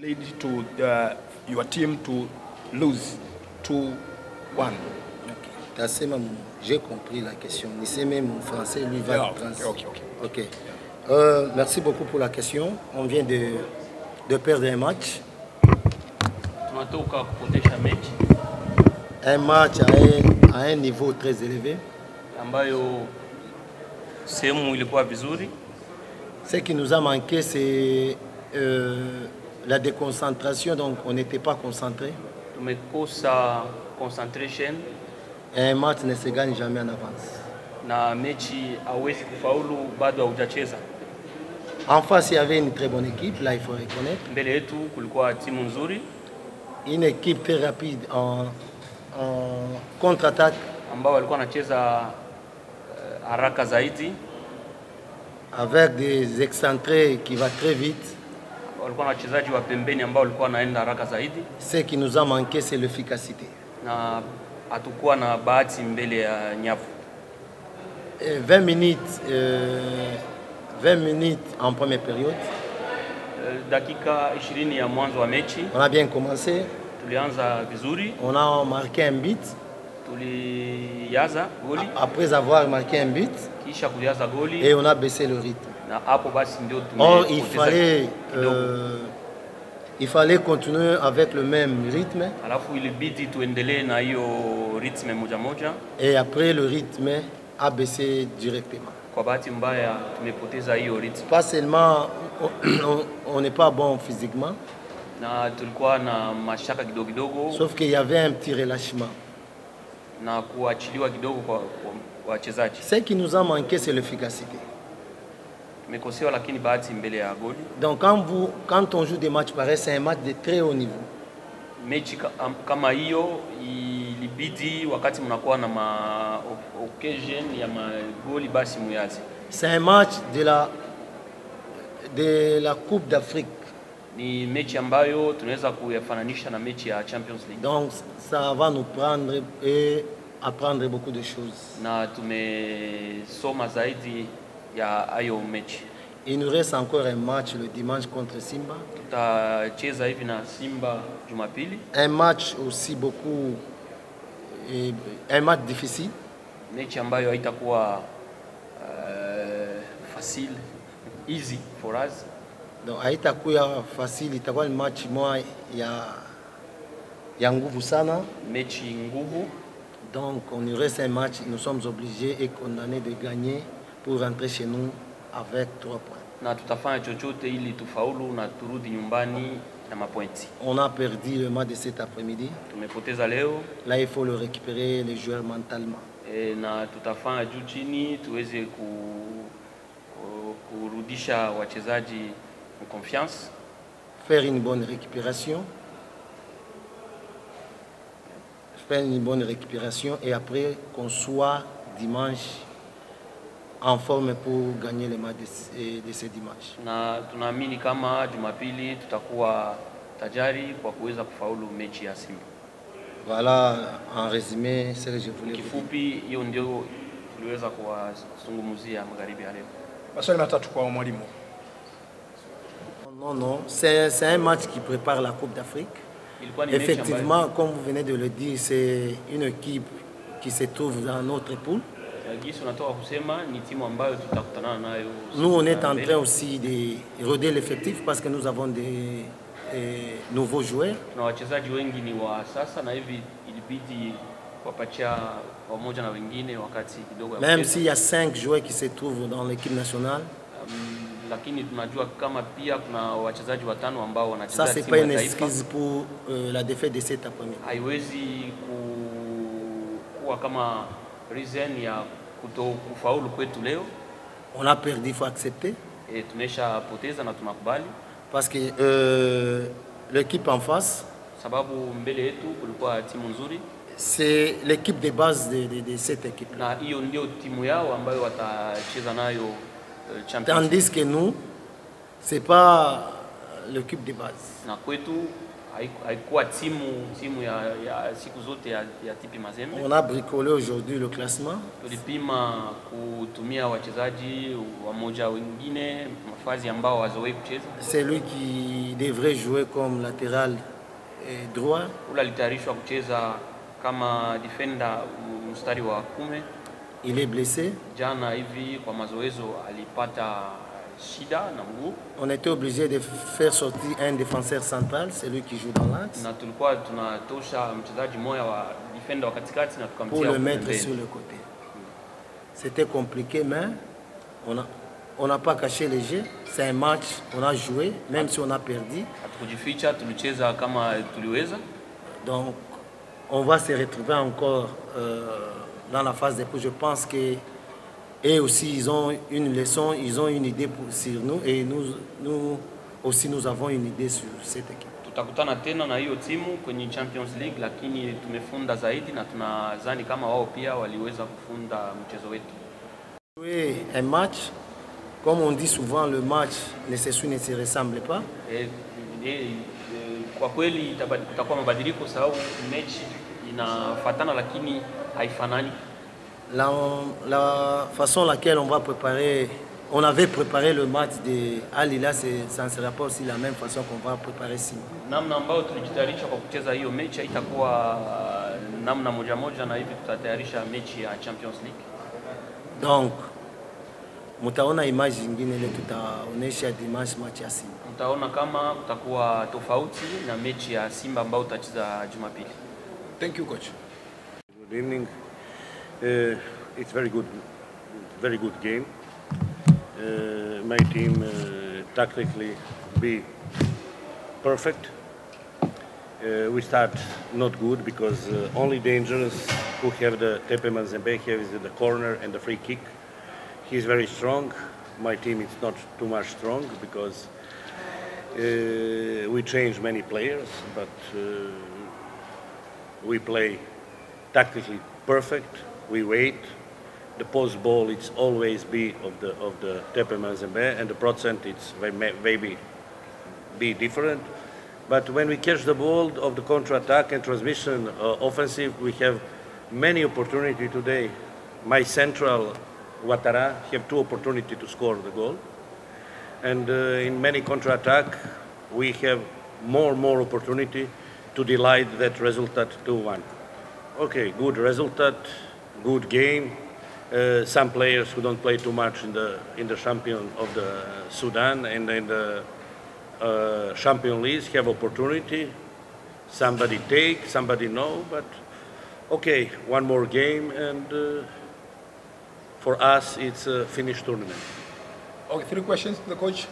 lead to your team to lose 2-1. Okay. J'ai compris la question. C'est même mon français, lui va Ok. Merci beaucoup pour la question. On vient de perdre un match. Un match à un niveau très élevé. Ce qui nous a manqué, c'est la déconcentration, donc on n'était pas concentré. Un match ne se gagne jamais en avance. En face, il y avait une très bonne équipe, là il faut reconnaître. Une équipe très rapide en contre-attaque. Avec des excentrés qui vont très vite. Ce qui nous a manqué, c'est l'efficacité. 20 minutes en première période. On a bien commencé. On a marqué un but. Après avoir marqué un but, et on a baissé le rythme. Or, il fallait continuer avec le même rythme. Et après, le rythme a baissé directement. Pas seulement on n'est pas bon physiquement, sauf qu'il y avait un petit relâchement. Ce qui nous a manqué, c'est l'efficacité. Donc quand on joue des matchs pareils, c'est un match de très haut niveau. C'est un match de la Coupe d'Afrique. Donc ça va nous prendre et apprendre beaucoup de choses. Il nous reste encore un match le dimanche contre Simba. Un match aussi beaucoup, un match difficile. Facile, easy for us. Donc haitakuwa facile, itakuwa ni match moja ya nguvu sana. Mechi nguvu. Donc on nous reste un match, nous sommes obligés et condamnés de gagner pour rentrer chez nous avec 3 points. Na tutafanya chochote ili tufaulu na turudi nyumbani na mapointi. On a perdu le match de cet après-midi. Tumepoteza leo. Là il faut le récupérer les joueurs mentalement. Na tutafanya juu chini tuweze kurudisha wachezaji en confiance. Faire une bonne récupération. Faire une bonne récupération et après qu'on soit dimanche en forme pour gagner le match de ce dimanche. Na tunaamini kama Jumapili tutakuwa tajari kwa kuweza kufaulu mechi ya Simba. Voilà en résumé ce que je voulais dire. Kifupi hiyo ndio tuliweza kuwazungumzia magharibi ya leo. Maswali matatu kwa mwalimu. Non, c'est un match qui prépare la Coupe d'Afrique. Effectivement, comme vous venez de le dire, c'est une équipe qui se trouve dans notre poule. Nous, on est en train aussi de roder l'effectif parce que nous avons des nouveaux joueurs. Même s'il y a 5 joueurs qui se trouvent dans l'équipe nationale. Ça, c'est pas une excuse pour la défaite de cet après-midi. On a perdu, il faut accepter. Parce que l'équipe en face, c'est l'équipe de base de cette équipe. Tandis que nous, ce n'est pas l'équipe de base. haikuwa timu ya siku zote ya TP Mazembe. On a bricolé aujourd'hui le classement. Tulipima kutumia wachezaji wamoja wengine mafazi ambao wazoei kucheza. C'est lui qui devrait jouer comme latéral droit. Ule alitayarishwa kucheza kama defender mstari wa 10. Il est blessé. Jana hivi kwa mazoezo alipata shida na mguu. On était obligé de faire sortir un défenseur central, c'est lui qui joue dans l'axe. Na tulikuwa tunatosha mchezaji mmoja wa defender wa katikati na tukamtia pour le mettre sur le côté. C'était compliqué, mais on n'a pas caché les jeux. C'est un match, on a joué, même si on a perdu. Hatukujificha, tulicheza kama tuliweza. Donc, on va se retrouver encore dans la phase de poule. Je pense que eux aussi, ils ont une leçon, ils ont une idée sur nous, et nous aussi, nous avons une idée sur cette équipe. Tutakutana tena na hiyo timu kwenye Champions League, lakini tumefunda zaidi na tunadhani kama wao pia waliweza kufunda mchezo wetu. Jouer un match, comme on dit souvent, le match ne se ressemble pas. Kwa kweli itakuwa mabadiliko sababu mechi inafatana lakini haifanani. La façon laquelle on va préparer, on avait préparé le match de Al Hilal, ça ne sera pas aussi la même façon qu'on va préparer ici. Namna ambayo tulijitayarisha kwa kucheza hiyo mechi itakuwa namna moja moja, na hivi tutatayarisha mechi ya Champions League. Donc mtaona image nyingine ile tutaonesha dimanche match ya Simba. Mtaona kama kutakuwa tofauti na mechi ya Simba ambayo tutacheza Jumapili. Thank you, coach. Good evening. It's very good game. My team tactically be perfect. We start not good because only dangerous who have the TP Mazembe have is the corner and the free kick. He's very strong. My team is not too much strong because we change many players, but we play tactically perfect. We wait. The post ball it's always be of the TP Mazembe, and the percent it's maybe be different. But when we catch the ball of the counter-attack and transmission offensive, we have many opportunity today. My central Ouattara have 2 opportunities to score the goal, and in many counter-attack we have more opportunity to delight that result 2-1. Okay, good result, good game. Some players who don't play too much in the champion of the Sudan and in the Champions League have opportunity. Somebody take, somebody no, but okay, one more game, and for us it's a finished tournament. Okay, 3 questions to the coach.